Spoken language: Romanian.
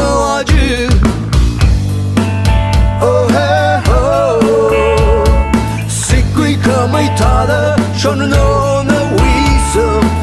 acı. Oh hey oh, Sikui ka mai ta da, shonu no na wisdom.